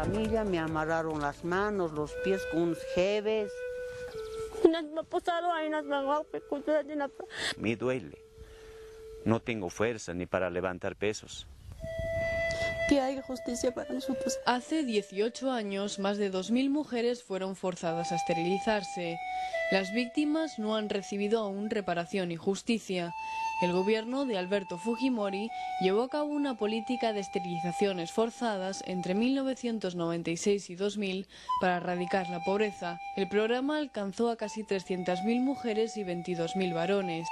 familia, me amarraron las manos, los pies con unos jebes. Me duele. No tengo fuerza ni para levantar pesos. Que haya justicia para nosotros. Hace 18 años, más de 2000 mujeres fueron forzadas a esterilizarse. Las víctimas no han recibido aún reparación y justicia. El gobierno de Alberto Fujimori llevó a cabo una política de esterilizaciones forzadas entre 1996 y 2000 para erradicar la pobreza. El programa alcanzó a casi 300.000 mujeres y 22.000 varones.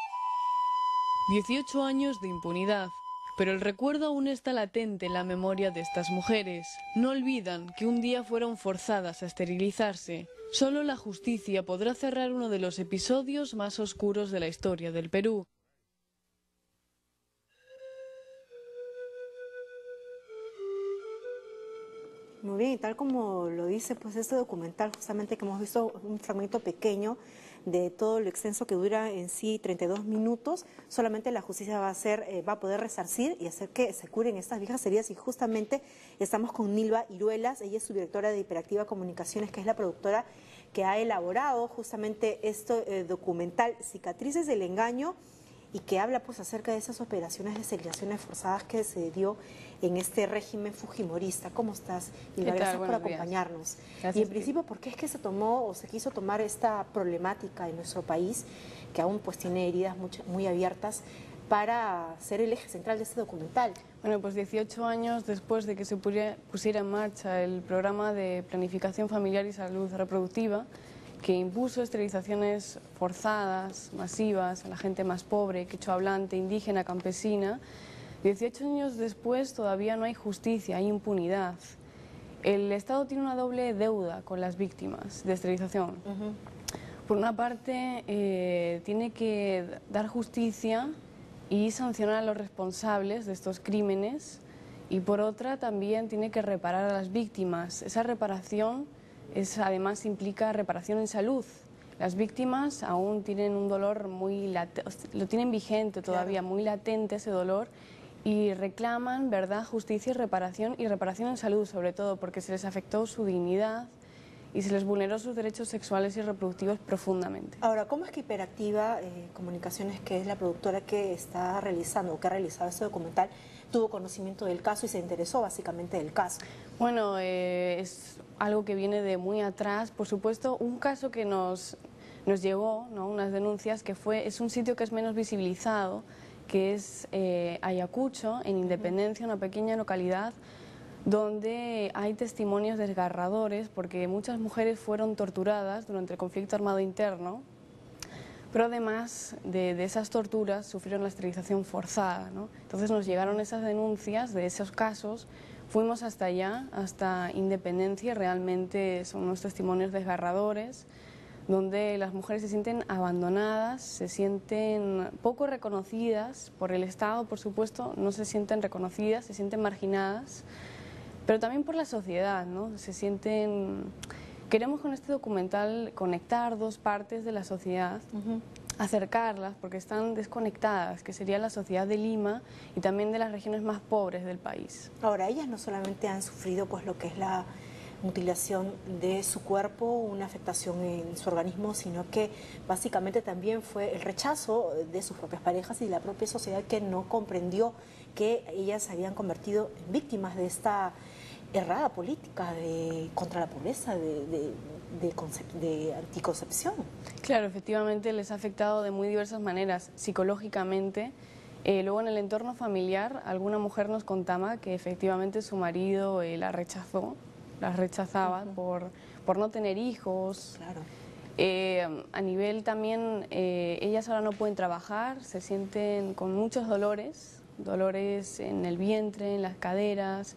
18 años de impunidad. Pero el recuerdo aún está latente en la memoria de estas mujeres. No olvidan que un día fueron forzadas a esterilizarse. Solo la justicia podrá cerrar uno de los episodios más oscuros de la historia del Perú. Muy bien, y tal como lo dice pues este documental, justamente que hemos visto un fragmento pequeño de todo lo extenso que dura en sí 32 minutos, solamente la justicia va a poder resarcir y hacer que se curen estas viejas heridas, y justamente estamos con Nilva Iruelas, ella es su directora de Hiperactiva Comunicaciones, que es la productora que ha elaborado justamente este documental Cicatrices del Engaño, y que habla pues acerca de esas operaciones de esterilizaciones forzadas que se dio en este régimen fujimorista. ¿Cómo estás? Y gracias por acompañarnos. Gracias. Y en principio, ¿por qué es que se tomó o se quiso tomar esta problemática en nuestro país, que aún pues tiene heridas muy abiertas, para ser el eje central de este documental? Bueno, pues 18 años después de que se pusiera en marcha el programa de planificación familiar y salud reproductiva, que impuso esterilizaciones forzadas, masivas, a la gente más pobre, quechua-hablante, indígena, campesina, 18 años después todavía no hay justicia, hay impunidad. El Estado tiene una doble deuda con las víctimas de esterilización. Por una parte, tiene que dar justicia y sancionar a los responsables de estos crímenes, y por otra también tiene que reparar a las víctimas. Esa reparación además implica reparación en salud. Las víctimas aún tienen un dolor muy latente, lo tienen vigente todavía, muy latente ese dolor, y reclaman verdad, justicia y reparación en salud, sobre todo porque se les afectó su dignidad y se les vulneró sus derechos sexuales y reproductivos profundamente. Ahora, ¿cómo es que Hiperactiva Comunicaciones, que es la productora que está realizando o que ha realizado este documental, tuvo conocimiento del caso y se interesó básicamente del caso? Bueno, es algo que viene de muy atrás. Por supuesto, un caso que nos llegó, ¿no?, unas denuncias, que es un sitio que es menos visibilizado, que es Ayacucho, en Independencia, una pequeña localidad donde hay testimonios desgarradores, porque muchas mujeres fueron torturadas durante el conflicto armado interno, pero además de esas torturas sufrieron la esterilización forzada, ¿no? Entonces nos llegaron esas denuncias de esos casos, fuimos hasta allá, hasta Independencia, y realmente son unos testimonios desgarradores, donde las mujeres se sienten abandonadas, se sienten poco reconocidas por el Estado, por supuesto, no se sienten reconocidas, se sienten marginadas, pero también por la sociedad, ¿no? Queremos con este documental conectar dos partes de la sociedad, acercarlas, porque están desconectadas, que sería la sociedad de Lima y también de las regiones más pobres del país. Ahora, ellas no solamente han sufrido pues lo que es la mutilación de su cuerpo, una afectación en su organismo, sino que básicamente también fue el rechazo de sus propias parejas y de la propia sociedad, que no comprendió que ellas se habían convertido en víctimas de esta errada política contra la pobreza, de anticoncepción. Claro, efectivamente les ha afectado de muy diversas maneras, psicológicamente. Luego en el entorno familiar, alguna mujer nos contaba que efectivamente su marido las rechazaba por no tener hijos. Claro. A nivel también, ellas ahora no pueden trabajar, se sienten con muchos dolores en el vientre, en las caderas.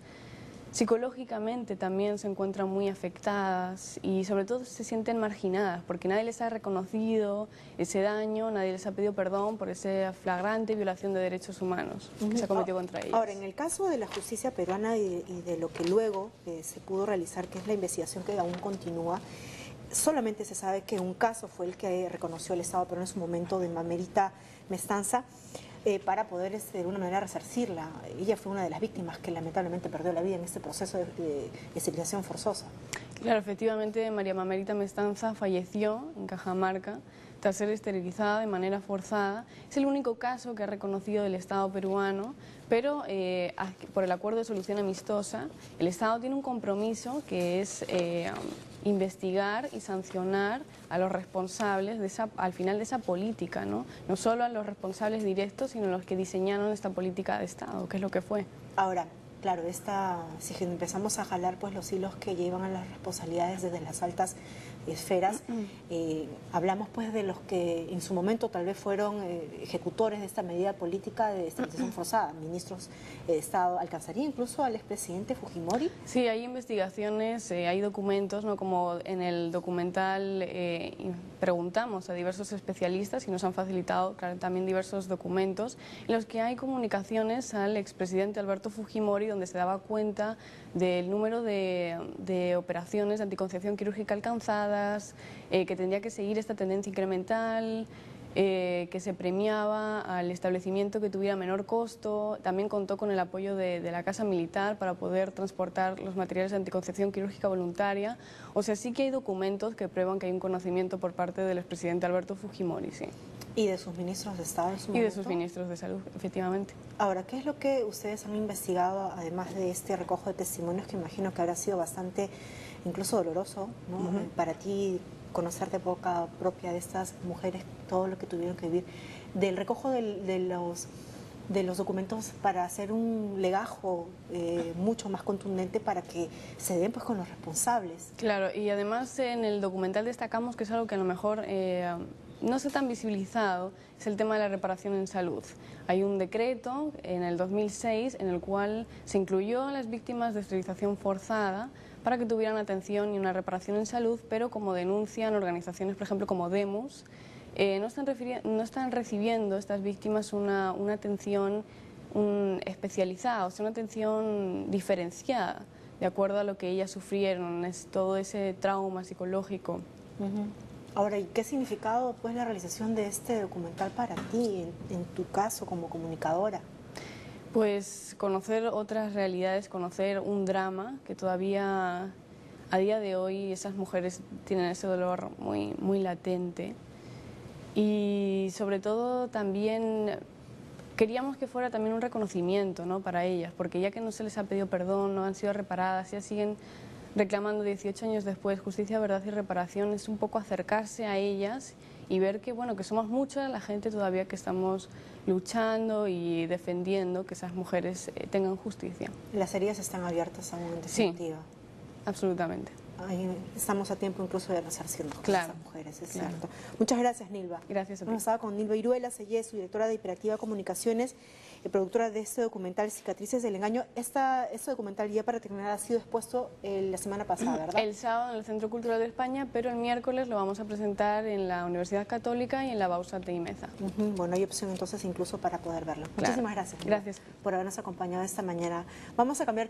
Psicológicamente también se encuentran muy afectadas y sobre todo se sienten marginadas porque nadie les ha reconocido ese daño, nadie les ha pedido perdón por esa flagrante violación de derechos humanos que se cometió contra ellas. Ahora, en el caso de la justicia peruana y de lo que luego se pudo realizar, que es la investigación que aún continúa, solamente se sabe que un caso fue el que reconoció el Estado peruano en su momento, de Mamerita Mestanza. para poder de alguna manera resarcirla. Ella fue una de las víctimas que lamentablemente perdió la vida en este proceso de esterilización forzosa. Claro, efectivamente María Mamerita Mestanza falleció en Cajamarca tras ser esterilizada de manera forzada. Es el único caso que ha reconocido el Estado peruano, pero por el acuerdo de solución amistosa, el Estado tiene un compromiso que es investigar y sancionar a los responsables al final de esa política, ¿no? No solo a los responsables directos, sino a los que diseñaron esta política de Estado, que es lo que fue. Ahora, claro, si empezamos a jalar pues los hilos que llevan a las responsabilidades desde las altas esferas, hablamos pues de los que en su momento tal vez fueron ejecutores de esta medida política de esterilización forzada, ministros de Estado. ¿Alcanzaría incluso al expresidente Fujimori? Sí, hay investigaciones, hay documentos, ¿no? Como en el documental preguntamos a diversos especialistas y nos han facilitado también diversos documentos en los que hay comunicaciones al expresidente Alberto Fujimori, donde se daba cuenta del número de operaciones de anticoncepción quirúrgica alcanzadas, que tendría que seguir esta tendencia incremental, que se premiaba al establecimiento que tuviera menor costo. También contó con el apoyo de la Casa Militar para poder transportar los materiales de anticoncepción quirúrgica voluntaria. O sea, sí que hay documentos que prueban que hay un conocimiento por parte del expresidente Alberto Fujimori, sí. ¿Y de sus ministros de Estado en su momento? Y de sus ministros de Salud, efectivamente. Ahora, ¿qué es lo que ustedes han investigado, además de este recojo de testimonios que imagino que habrá sido bastante, incluso doloroso, ¿no? Para ti conocer de boca propia de estas mujeres todo lo que tuvieron que vivir, del recojo de los documentos para hacer un legajo mucho más contundente para que se den pues con los responsables? Claro, y además en el documental destacamos que es algo que a lo mejor no está tan visibilizado, es el tema de la reparación en salud. Hay un decreto en el 2006 en el cual se incluyó a las víctimas de esterilización forzada para que tuvieran atención y una reparación en salud, pero como denuncian organizaciones, por ejemplo, como Demus, no están recibiendo estas víctimas una atención especializada, o sea, una atención diferenciada, de acuerdo a lo que ellas sufrieron, es todo ese trauma psicológico. Ahora, ¿y qué significado pues la realización de este documental para ti, en tu caso como comunicadora? Pues conocer otras realidades, conocer un drama que todavía a día de hoy esas mujeres tienen ese dolor muy, muy latente. Y sobre todo también queríamos que fuera también un reconocimiento, ¿no?, para ellas, porque ya que no se les ha pedido perdón, no han sido reparadas, ya siguen reclamando 18 años después justicia, verdad y reparación. Es un poco acercarse a ellas y ver que, bueno, que somos mucha la gente todavía que estamos luchando y defendiendo que esas mujeres tengan justicia. Las heridas están abiertas aún, en definitiva. Sí, absolutamente. Estamos a tiempo incluso de resarcirnos con claro, esas mujeres, es claro. cierto. Muchas gracias, Nilva. Gracias a ti. Hemos estado con Nilva Iruela, ella es su directora de Hiperactiva Comunicaciones, productora de este documental Cicatrices del Engaño. Este documental, ya para terminar, ha sido expuesto la semana pasada, ¿verdad? El sábado en el Centro Cultural de España, pero el miércoles lo vamos a presentar en la Universidad Católica y en la Bausat de Imeza. Bueno, hay opción entonces incluso para poder verlo. Claro. Muchísimas gracias. Gracias. Por habernos acompañado esta mañana. Vamos a cambiar